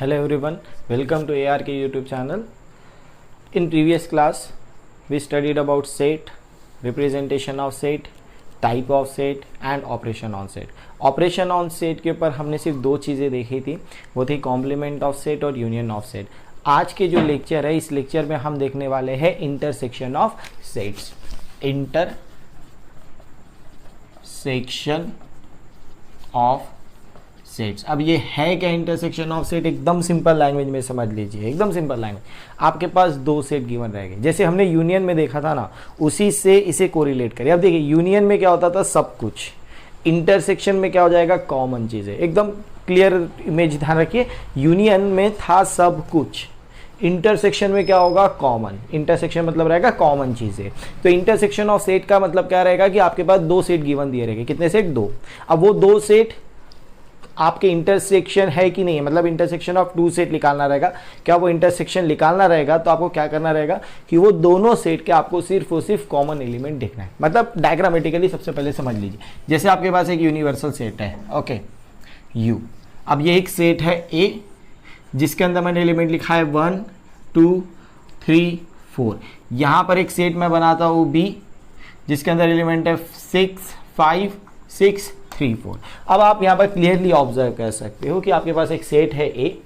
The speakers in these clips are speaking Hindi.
Hello everyone, welcome to ARK YouTube channel. In previous class, we studied about set, representation of set, type of set and operation on set. Operation on set के ऊपर हमने सिर्फ दो चीज़ें देखी थी, वो थी कॉम्प्लीमेंट ऑफ सेट और यूनियन ऑफ सेट. आज के जो लेक्चर है, इस लेक्चर में हम देखने वाले हैं intersection of sets. Intersection of sets. अब ये है क्या इंटरसेक्शन ऑफ सेट? एकदम सिंपल लैंग्वेज में समझ लीजिए, एकदम सिंपल लैंग्वेज. आपके पास दो सेट गिवन रहेंगे, जैसे हमने यूनियन में देखा था ना, उसी से इसे कोरिलेट करिए. अब देखिए यूनियन में क्या होता था, सब कुछ. इंटरसेक्शन में क्या हो जाएगा, कॉमन चीज़ें. एकदम क्लियर इमेज ध्यान रखिए, यूनियन में था सब कुछ, इंटरसेक्शन में क्या होगा, कॉमन. इंटरसेक्शन मतलब रहेगा कॉमन चीज़ें. तो इंटरसेक्शन ऑफ सेट का मतलब क्या रहेगा कि आपके पास दो सेट गिवन दिए रहेंगे. कितने सेट? दो. अब वो दो सेट आपके इंटरसेक्शन है कि नहीं है, मतलब इंटरसेक्शन ऑफ टू सेट निकालना रहेगा. क्या वो इंटरसेक्शन निकालना रहेगा तो आपको क्या करना रहेगा कि वो दोनों सेट के आपको सिर्फ और सिर्फ कॉमन एलिमेंट देखना है. मतलब डायग्रामेटिकली सबसे पहले समझ लीजिए, जैसे आपके पास एक यूनिवर्सल सेट है, ओके, यू. अब ये एक सेट है ए, जिसके अंदर मैंने एलिमेंट लिखा है 1 2 3 4. यहाँ पर एक सेट मैं बनाता हूँ बी, जिसके अंदर एलिमेंट है 6 5 6 3 4. अब आप यहाँ पर क्लियरली ऑब्जर्व कर सकते हो कि आपके पास एक सेट है ए,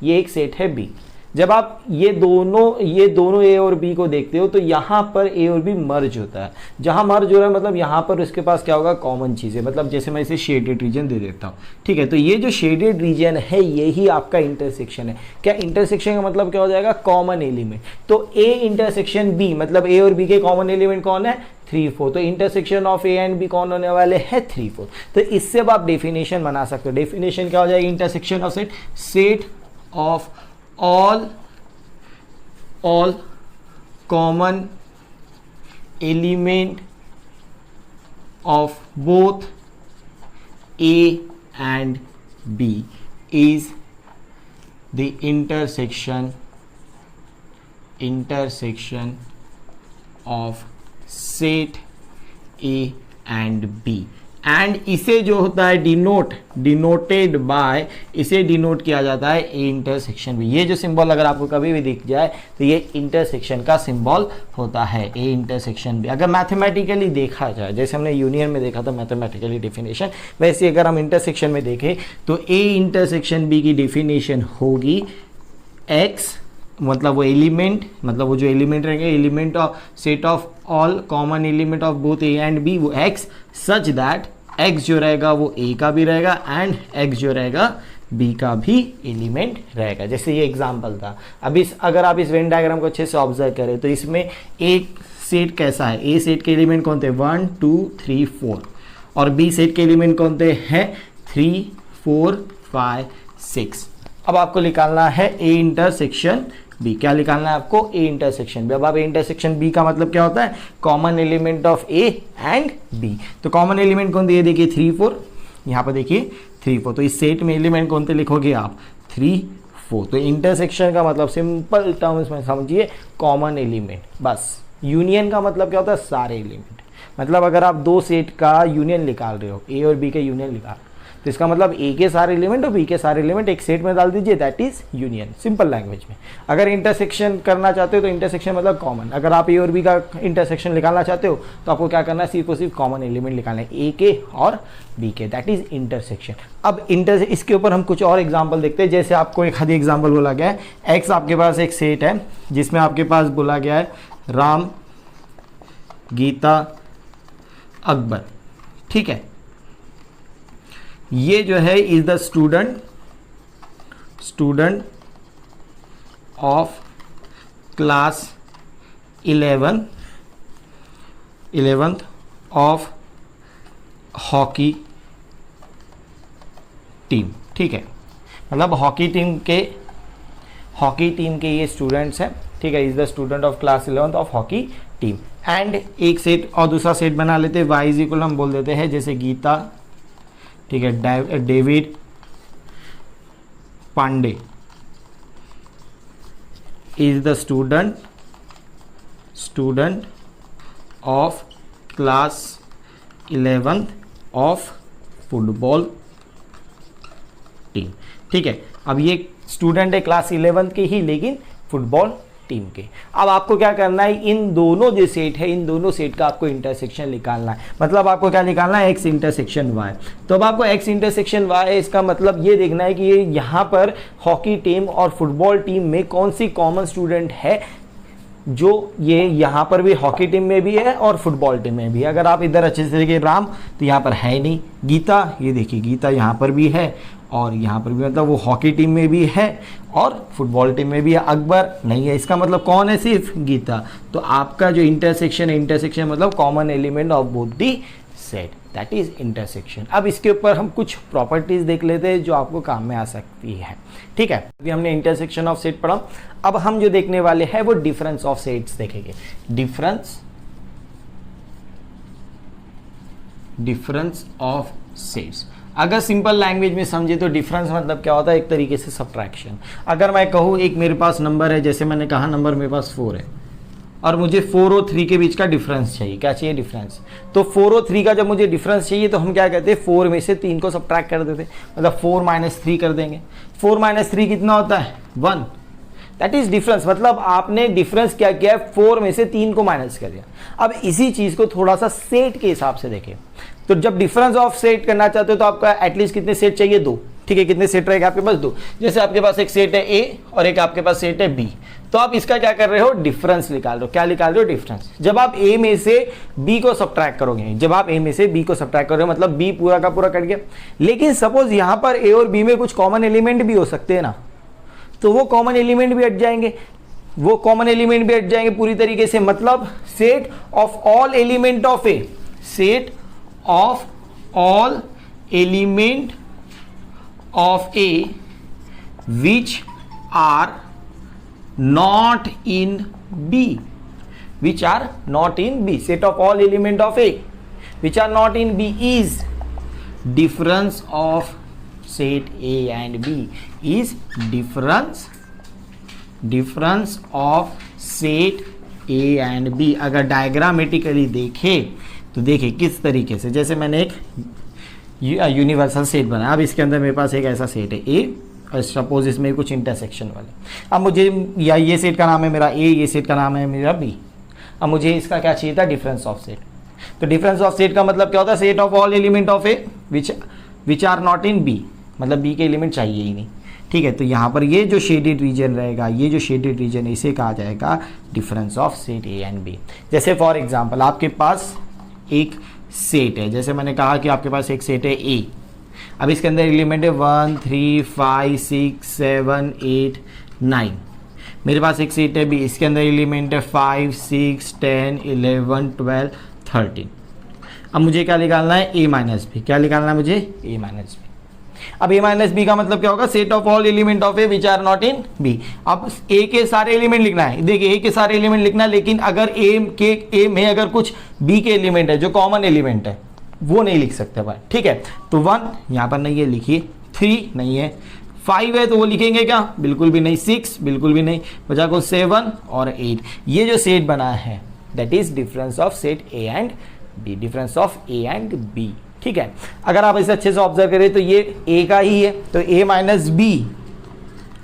ये एक सेट है बी. जब आप ये दोनों ए और बी को देखते हो तो यहाँ पर ए और बी मर्ज होता है. जहाँ मर्ज हो रहा है मतलब यहाँ पर उसके पास क्या होगा, कॉमन चीज़ है. मतलब जैसे मैं इसे शेडेड रीजन दे देता हूँ, ठीक है. तो ये जो शेडेड रीजन है यही आपका इंटरसेक्शन है. क्या इंटरसेक्शन का मतलब क्या हो जाएगा, कॉमन एलिमेंट. तो ए इंटरसेक्शन बी, मतलब ए और बी के कॉमन एलिमेंट कौन है, 3 4. तो intersection of A and B कौन होने वाले हैं, 3 4. तो इससे अब आप डेफिनेशन बना सकते हो. डेफिनेशन क्या हो जाएगी, intersection of set, set of all common element of both A and B is the intersection of set A and B. And इसे जो होता है डिनोटेड बाय, इसे डिनोट किया जाता है ए इंटरसेक्शन बी. ये जो सिंबल अगर आपको कभी भी दिख जाए तो ये इंटरसेक्शन का सिंबल होता है, ए इंटरसेक्शन बी. अगर मैथमेटिकली देखा जाए, जैसे हमने यूनियन में देखा था मैथमेटिकली डेफिनेशन, वैसे अगर हम इंटरसेक्शन में देखें तो ए इंटरसेक्शन बी की डेफिनेशन होगी एक्स, मतलब वो एलिमेंट, मतलब वो जो एलिमेंट रहेंगे, element of set of all common element of both A and B, वो एक्स, सच दैट एक्स जो रहेगा वो ए का भी रहेगा एंड एक्स जो रहेगा बी का भी एलिमेंट रहेगा. जैसे ये एग्जांपल था. अब अगर आप इस वेन डायग्राम को अच्छे से ऑब्जर्व करें तो इसमें एक सेट कैसा है, ए सेट के एलिमेंट कौन थे, 1 2 3 4, और बी सेट के एलिमेंट कौन थे, हैं 3 4 5 6. अब आपको निकालना है ए इंटरसेक्शन बी. क्या निकालना है आपको, ए इंटरसेक्शन बी. अब आप ए इंटरसेक्शन बी का मतलब क्या होता है, common element of A and B. तो कॉमन एलिमेंट कौन थे, ये देखिए 3 4, यहाँ पर देखिए 3 4. तो इस सेट में एलिमेंट कौन थे लिखोगे आप, 3 4. तो इंटरसेक्शन का मतलब सिंपल टर्म्स में समझिए, कॉमन एलिमेंट. बस यूनियन का मतलब क्या होता है, सारे एलिमेंट. मतलब अगर आप दो सेट का यूनियन निकाल रहे हो, ए और बी के यूनियन निकाल, तो इसका मतलब ए के सारे एलिमेंट और बी के सारे एलिमेंट एक सेट में डाल दीजिए, that is union, simple language में. अगर इंटरसेक्शन करना चाहते हो तो इंटरसेक्शन मतलब कॉमन. अगर आप ए और बी का इंटरसेक्शन निकालना चाहते हो तो आपको क्या करना है, सिर्फ और सिर्फ कॉमन एलिमेंट निकालना है, ए के और बी के, दैट इज इंटरसेक्शन. अब इसके ऊपर हम कुछ और एग्जाम्पल देखते हैं. जैसे आपको एक आधी एग्जाम्पल बोला गया है, एक्स आपके पास एक सेट है जिसमें आपके पास बोला गया है राम गीता अकबर, ठीक है. ये जो है is the student of class 11th of hockey team, ठीक है. मतलब हॉकी टीम के ये स्टूडेंट्स हैं, ठीक है. Is the student of class 11th of hockey team. And एक सेट और दूसरा सेट बना लेते हैं, वाई इज इक्वल हम बोल देते हैं जैसे गीता, ठीक है, David Pandey is the student of class 11th of football team, ठीक है. अब ये स्टूडेंट है क्लास 11th के ही, लेकिन फुटबॉल टीम के। अब आपको क्या करना है, इन दोनों जो सेट है, इन दोनों सेट का आपको इंटरसेक्शन निकालना है। मतलब आपको क्या निकालना है, x इंटरसेक्शन y। तो अब आपको x इंटरसेक्शन y है, इसका मतलब ये देखना है कि ये यहाँ पर हॉकी टीम और फुटबॉल टीम में कौन सी कॉमन स्टूडेंट है, जो ये यहाँ पर भी हॉकी टीम में भी है और फुटबॉल टीम में भी है। अगर आप इधर अच्छे से देखिए राम, तो यहाँ पर है नहीं। गीता, ये देखिए गीता यहाँ पर भी है और यहाँ पर भी, मतलब वो हॉकी टीम में भी है और फुटबॉल टीम में भी है। अकबर नहीं है, इसका मतलब कौन है, सिर्फ गीता। तो आपका जो इंटरसेक्शन है, इंटरसेक्शन मतलब common element of both the set, that is intersection. अब इसके ऊपर हम कुछ प्रॉपर्टीज देख लेते हैं जो आपको काम में आ सकती है। ठीक है, अभी हमने इंटरसेक्शन ऑफ सेट पढ़ा। अब हम जो देखने वाले हैं वो डिफरेंस ऑफ सेट्स देखेंगे। डिफरेंस ऑफ सेट्स, अगर सिंपल लैंग्वेज में समझे तो डिफरेंस मतलब क्या होता है, एक तरीके से सब्ट्रैक्शन। अगर मैं कहूँ एक मेरे पास नंबर है, जैसे मैंने कहा नंबर मेरे पास 4 है और मुझे 4 और 3 के बीच का डिफरेंस चाहिए। क्या चाहिए, डिफरेंस। तो 4 और 3 का जब मुझे डिफरेंस चाहिए तो हम क्या कहते हैं, 4 में से 3 को सब्ट्रैक्ट कर देते, मतलब 4 - 3 कर देंगे। 4 - 3 कितना होता है, 1। दैट इज डिफरेंस, मतलब आपने डिफरेंस क्या किया, 4 में से 3 को माइनस कर दिया। अब इसी चीज को थोड़ा सा सेट के हिसाब से देखें, तो जब डिफरेंस ऑफ सेट करना चाहते हो तो आपका एटलीस्ट कितने सेट चाहिए, 2। ठीक है, कितने सेट रहेगा आपके पास, 2। जैसे आपके पास एक सेट है ए और एक आपके पास सेट है बी, तो आप इसका क्या कर रहे हो, डिफरेंस निकाल रहे हो। क्या निकाल रहे हो, डिफरेंस। जब आप ए में से बी को सब्ट्रैक्ट करोगे, जब आप ए में से बी को सब्ट्रैक्ट करोगे मतलब बी पूरा का पूरा कट गया। लेकिन सपोज यहां पर ए और बी में कुछ कॉमन एलिमेंट भी हो सकते हैं ना, तो वो कॉमन एलिमेंट भी हट जाएंगे, वो कॉमन एलिमेंट भी हट जाएंगे पूरी तरीके से। मतलब set of all element of A, set of all element of A which are not in B, which are not in B, set of all element of A which are not in B is difference of set A and B, is difference of set A and B। अगर डायग्रामेटिकली देखें तो देखिए किस तरीके से, जैसे मैंने एक यूनिवर्सल सेट बनाया। अब इसके अंदर मेरे पास एक ऐसा सेट है ए और सपोज इसमें कुछ इंटरसेक्शन वाले। अब मुझे या ये सेट का नाम है मेरा ए, ये सेट का नाम है मेरा बी। अब मुझे इसका क्या चाहिए था, डिफरेंस ऑफ सेट। तो डिफरेंस ऑफ सेट का मतलब क्या होता है, set of all element of A which are not in B, मतलब बी के एलिमेंट चाहिए ही नहीं। ठीक है, तो यहाँ पर ये जो शेडेड रीजन रहेगा, ये जो शेडेड रीजन इसे कहा जाएगा difference of set A and B. जैसे फॉर एग्जाम्पल आपके पास एक सेट है, जैसे मैंने कहा कि आपके पास एक सेट है ए। अब इसके अंदर एलिमेंट है 1 3 5 6 7 8 9। मेरे पास एक सेट है बी, इसके अंदर एलिमेंट है 5 6 10 11 12 13। अब मुझे क्या निकालना है, ए माइनस बी। क्या निकालना है मुझे, ए माइनस बी। अब ए माइनस बी का मतलब क्या होगा, set of all element of A which are not in B. अब ए के सारे एलिमेंट लिखना है, देखिए ए के सारे एलिमेंट लिखना है, लेकिन अगर ए में अगर कुछ बी के एलिमेंट है जो कॉमन एलिमेंट है वो नहीं लिख सकते भाई। ठीक है, तो 1 यहाँ पर नहीं है, लिखिए। 3 नहीं है, 5 है तो वो लिखेंगे क्या, बिल्कुल भी नहीं। 6 बिल्कुल भी नहीं, बचा को 7 और 8। ये जो सेट बना है that is difference of set A and B, difference of A and B. ठीक है, अगर आप इसे अच्छे से ऑब्जर्व करें तो ये ए का ही है, तो ए माइनस बी,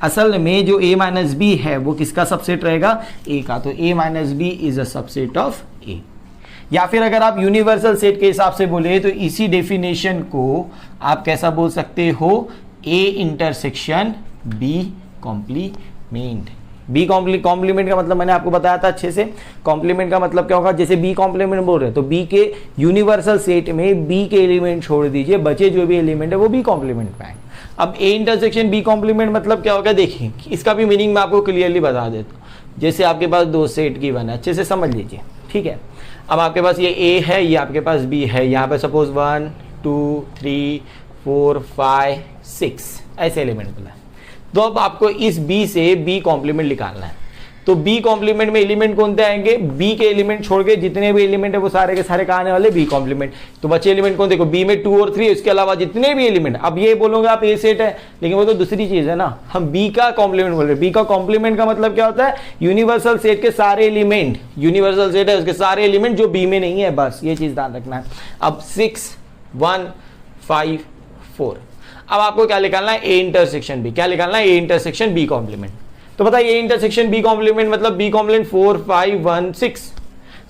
असल में जो ए माइनस बी है वो किसका सबसेट रहेगा, ए का। तो A minus B is a subset of A. या फिर अगर आप यूनिवर्सल सेट के हिसाब से बोले तो इसी डेफिनेशन को आप कैसा बोल सकते हो, A intersection B complement. B complement का मतलब मैंने आपको बताया था अच्छे से। कॉम्प्लीमेंट का मतलब क्या होगा, जैसे बी कॉम्प्लीमेंट बोल रहे हैं तो बी के यूनिवर्सल सेट में बी के एलिमेंट छोड़ दीजिए, बचे जो भी एलिमेंट है वो बी कॉम्प्लीमेंट में आएंगे। अब ए इंटरसेक्शन बी कॉम्प्लीमेंट मतलब क्या होगा, देखिए इसका भी मीनिंग मैं आपको क्लियरली बता देता हूँ। जैसे आपके पास 2 सेट की बना, अच्छे से समझ लीजिए। ठीक है, अब आपके पास ये ए है, ये आपके पास बी है। यहाँ पे सपोज 1 2 3 4 5 6 ऐसे एलिमेंट बना है। तो अब आपको इस बी से बी कॉम्प्लीमेंट निकालना है। तो बी कॉम्प्लीमेंट में एलिमेंट कौन से आएंगे, बी के एलिमेंट छोड़ के जितने भी एलिमेंट है वो सारे के सारे कहाँ आने वाले, बी कॉम्प्लीमेंट। तो बचे एलिमेंट कौन, देखो बी में 2 और 3, इसके अलावा जितने भी एलिमेंट। अब ये बोलोगे आप ए सेट है, लेकिन वो तो दूसरी चीज है ना, हम बी का कॉम्प्लीमेंट बोल रहे हैं। बी का कॉम्प्लीमेंट का मतलब क्या होता है, यूनिवर्सल सेट के सारे एलिमेंट, यूनिवर्सल सेट है उसके सारे एलिमेंट जो बी में नहीं है, बस ये चीज ध्यान रखना है। अब 6 1 5 4। अब आपको क्या निकालना है, ए इंटरसेक्शन बी। क्या निकालना है, ए इंटरसेक्शन बी कॉम्प्लीमेंट। तो बताइए ए इंटरसेक्शन बी कॉम्प्लीमेंट मतलब बी कॉम्प्लीमेंट 4 5 1 6,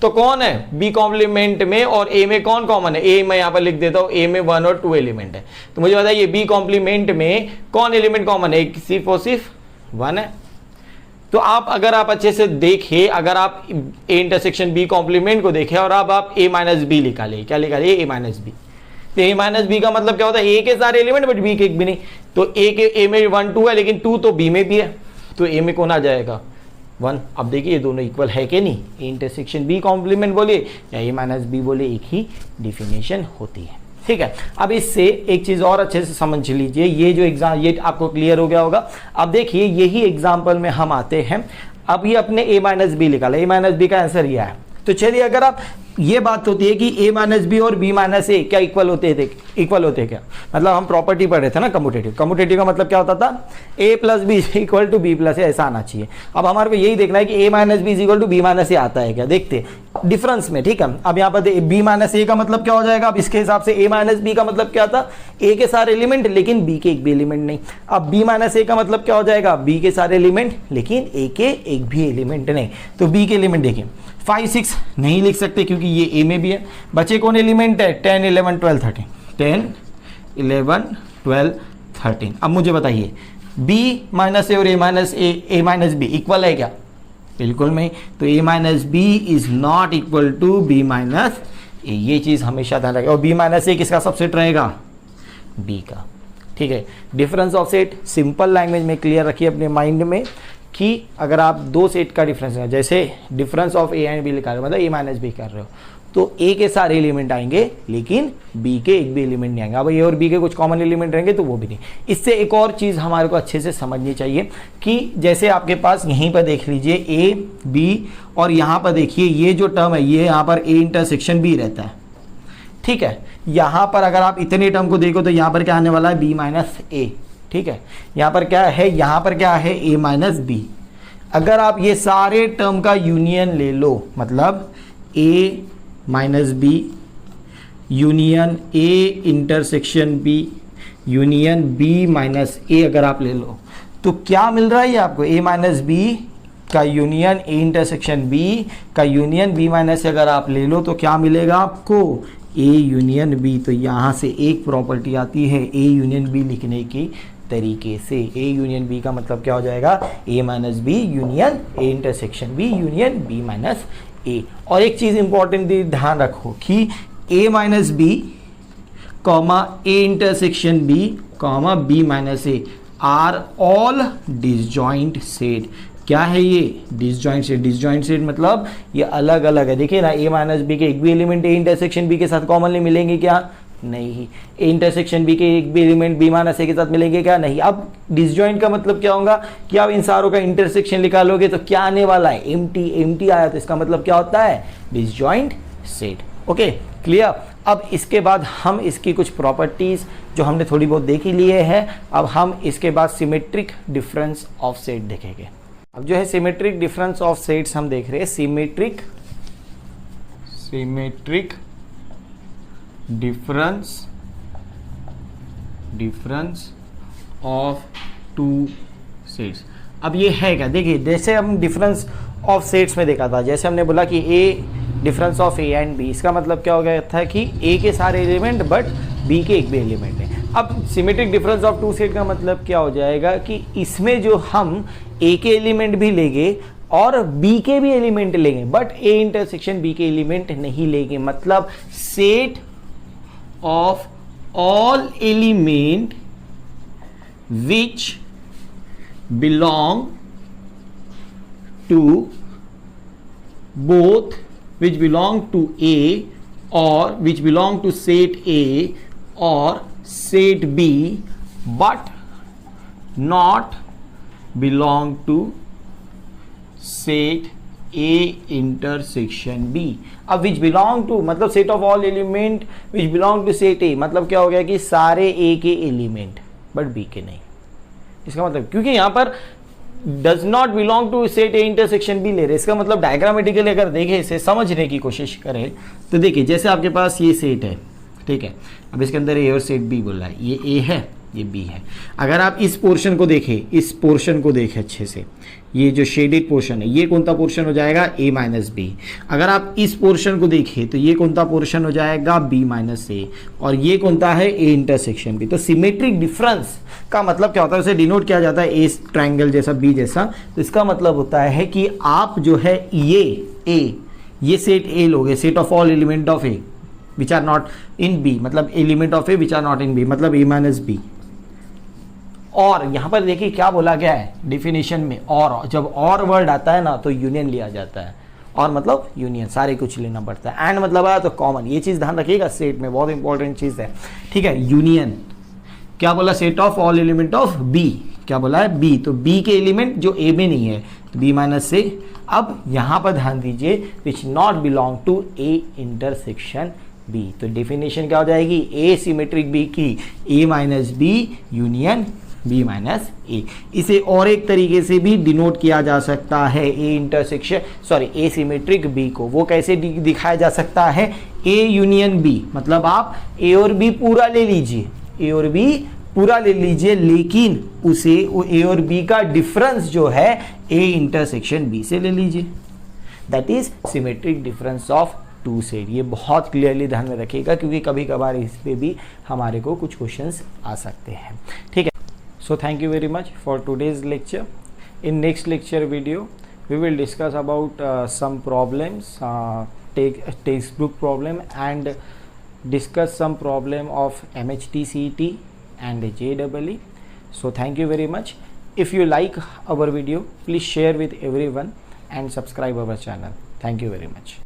तो कौन है बी कॉम्प्लीमेंट में और ए में कौन कॉमन है, ए मैं यहां पर लिख देता हूं, ए में 1 और 2 एलिमेंट है। तो मुझे बताइए बी कॉम्प्लीमेंट में कौन एलिमेंट कॉमन है, सिर्फ और सिर्फ 1 है। तो आप अगर आप अच्छे से देखें, अगर आप ए इंटरसेक्शन बी कॉम्प्लीमेंट को देखें और अब आप ए माइनस बी निकालिए, क्या निकालिए, ए माइनस बी। तो ए माइनस बी का मतलब क्या होता है, ए के सारे एलिमेंट बट बी के एक भी नहीं। तो ए में 1 2 है लेकिन 2 तो बी में भी है, तो ए में कौन आ जाएगा, 1। अब देखिए ये दोनों इक्वल है कि नहीं, ए इंटरसेक्शन बी कॉम्प्लीमेंट बोलिए या ए माइनस बी बोलिए, एक ही डिफिनेशन होती है। ठीक है, अब इससे एक चीज और अच्छे से समझ लीजिए, ये जो एग्जाम ये आपको क्लियर हो गया होगा। अब देखिए यही एग्जाम्पल में हम आते हैं, अब ये अपने a माइनस बी निकाला, a माइनस बी का आंसर ये है। तो चलिए अगर आप, ये बात होती है कि a माइनस बी और b माइनस ए क्या इक्वल होते थे, इक्वल होते क्या, मतलब हम प्रॉपर्टी पढ़ रहे थे ना कम्यूटेटिव। कम्यूटेटिव का मतलब क्या होता था, a plus B equal to B plus A, ऐसा आना चाहिए। अब हमारे को यही देखना है कि a minus B equal to B minus A आता है क्या, देखते डिफरेंस में। ठीक है, अब यहाँ पर b माइनस ए का मतलब क्या हो जाएगा, अब इसके हिसाब से a माइनस बी का मतलब क्या था, a के सारे एलिमेंट लेकिन b के एक भी एलिमेंट नहीं। अब b माइनस ए का मतलब क्या हो जाएगा, b के सारे एलिमेंट लेकिन a के एक भी एलिमेंट नहीं। तो b के एलिमेंट देखिए 5 6 नहीं लिख सकते क्योंकि ये a में भी है। बचे कौन एलिमेंट है, 10 11 12 13, 10 11 12 13। अब मुझे बताइए b माइनस ए और a माइनस बी इक्वल है क्या, बिल्कुल नहीं। तो a minus B is not equal to b minus A, ये चीज हमेशा ध्यान रखें। और b माइनस ए किसका सबसेट रहेगा, b का। ठीक है, difference of set simple language में क्लियर रखिए अपने माइंड में कि अगर आप दो सेट का डिफरेंस है, जैसे difference of A and B निकाल रहे हो मतलब ए माइनस बी कर रहे हो, तो ए के सारे एलिमेंट आएंगे लेकिन बी के एक भी एलिमेंट नहीं आएंगे। अब ए और बी के कुछ कॉमन एलिमेंट रहेंगे तो वो भी नहीं। इससे एक और चीज़ हमारे को अच्छे से समझनी चाहिए कि जैसे आपके पास यहीं पर देख लीजिए ए बी और यहाँ पर देखिए ये जो टर्म है ये यहाँ पर ए इंटरसेक्शन बी रहता है। ठीक है, यहाँ पर अगर आप इतने टर्म को देखो तो यहाँ पर क्या आने वाला है, बी माइनस ए। ठीक है, यहाँ पर क्या है, यहाँ पर क्या है, a माइनस बी। अगर आप ये सारे टर्म का यूनियन ले लो, मतलब a minus B union a intersection b union b minus a, अगर आप ले लो तो क्या मिल रहा है ये आपको, a माइनस बी का यूनियन a इंटरसेक्शन b का यूनियन b माइनस अगर आप ले लो तो क्या मिलेगा आपको, a यूनियन b। तो यहाँ से एक प्रॉपर्टी आती है a यूनियन b लिखने की तरीके से। a यूनियन b का मतलब क्या हो जाएगा, a minus B union a intersection b union b minus a। और एक चीज़ इंपॉर्टेंट ध्यान रखो कि a minus B comma a intersection b comma b minus a are all disjoint set. क्या है ये, डिसजॉइंट सेट। डिसजॉइंट सेट मतलब ये अलग अलग है। देखिए ना, a माइनस बी के एक भी एलिमेंट a इंटरसेक्शन b के साथ कॉमनली मिलेंगे क्या, नहीं। a इंटरसेक्शन b के एक भी एलिमेंट b माइनस a के साथ मिलेंगे क्या, नहीं। अब डिसजॉइंट का मतलब क्या होगा कि आप इन सारों का इंटरसेक्शन निकालोगे तो क्या आने वाला है, एम्प्टी। एम्प्टी आया तो इसका मतलब क्या होता है, डिसजॉइंट सेट। Okay, clear. अब इसके बाद हम इसकी कुछ प्रॉपर्टीज जो हमने थोड़ी बहुत देख ही लिए हैं, अब हम इसके बाद सिमेट्रिक डिफरेंस ऑफ सेट देखेंगे। अब जो है सिमेट्रिक डिफरेंस ऑफ सेट्स हम देख रहे हैं, symmetric difference of two sets. अब ये है क्या, देखिए जैसे हम डिफरेंस ऑफ सेट्स में देखा था, जैसे हमने बोला कि A difference of A and B, इसका मतलब क्या हो गया था कि ए के सारे एलिमेंट बट बी के एक भी एलिमेंट है। अब symmetric difference of two set का मतलब क्या हो जाएगा कि इसमें जो हम ए के एलिमेंट भी लेंगे और बी के भी एलिमेंट लेंगे बट ए इंटरसेक्शन बी के एलिमेंट नहीं लेंगे। मतलब set of all element which belong to both which belong to A or which belong to set A or set B but not belong to set A intersection B। अब which belong to मतलब set of all element which belong to set A, मतलब क्या हो गया कि सारे A के एलिमेंट बट B के नहीं। इसका मतलब क्योंकि यहां पर does not belong to set A intersection B ले रहे, इसका मतलब डायग्रामेटिकली अगर देखें, इसे समझने की कोशिश करें तो देखिए जैसे आपके पास ये सेट है, ठीक है। अब इसके अंदर ए और सेट बी बोल रहा है, ये ए है ये बी है। अगर आप इस पोर्शन को देखें, इस पोर्शन को देखें अच्छे से, ये जो शेडेड पोर्शन है ये कौन सा पोर्शन हो जाएगा, a माइनस बी। अगर आप इस पोर्शन को देखें तो ये कौन सा पोर्शन हो जाएगा, b माइनस ए, और ये कौन सा है, a इंटरसेक्शन b। तो सिमेट्रिक डिफरेंस का मतलब क्या होता है, उसे डिनोट किया जाता है a ट्रायंगल जैसा, b जैसा। तो इसका मतलब होता है कि आप जो है ये सेट a लोगे, set of all element of a which are not in b, मतलब element of a which are not in b, मतलब a माइनस बी। और यहां पर देखिए क्या बोला गया है डिफिनेशन में, और जब और वर्ड आता है ना तो यूनियन लिया जाता है, और मतलब यूनियन सारे कुछ लेना पड़ता है, एंड मतलब आया तो कॉमन। ये चीज ध्यान रखिएगा, सेट में बहुत इंपॉर्टेंट चीज है, ठीक है। यूनियन क्या बोला, set of all element of B, क्या बोला है, बी। तो बी के एलिमेंट जो ए में नहीं है, तो बी माइनस से। अब यहां पर ध्यान दीजिए, which not belong to A intersection B. तो डेफिनेशन क्या हो जाएगी, ए सिमेट्रिक बी की A minus B union B minus A. इसे और एक तरीके से भी डिनोट किया जा सकता है, A intersection sorry A symmetric B को। वो कैसे दिखाया जा सकता है, ए यूनियन बी, मतलब आप ए और बी पूरा ले लीजिए, ए और बी पूरा ले लीजिए, लेकिन उसे ए और बी का डिफरेंस जो है ए इंटरसेक्शन बी से ले लीजिए। That is symmetric difference of two set. ये बहुत क्लियरली ध्यान में रखिएगा, क्योंकि कभी कभार इस पे भी हमारे को कुछ क्वेश्चंस आ सकते हैं, ठीक है। So thank you very much for today's lecture. In next lecture video, we will discuss about some problems, textbook problem, and discuss some problem of MHT CET and JEE. So thank you very much. If you like our video, please share with everyone and subscribe our channel. Thank you very much.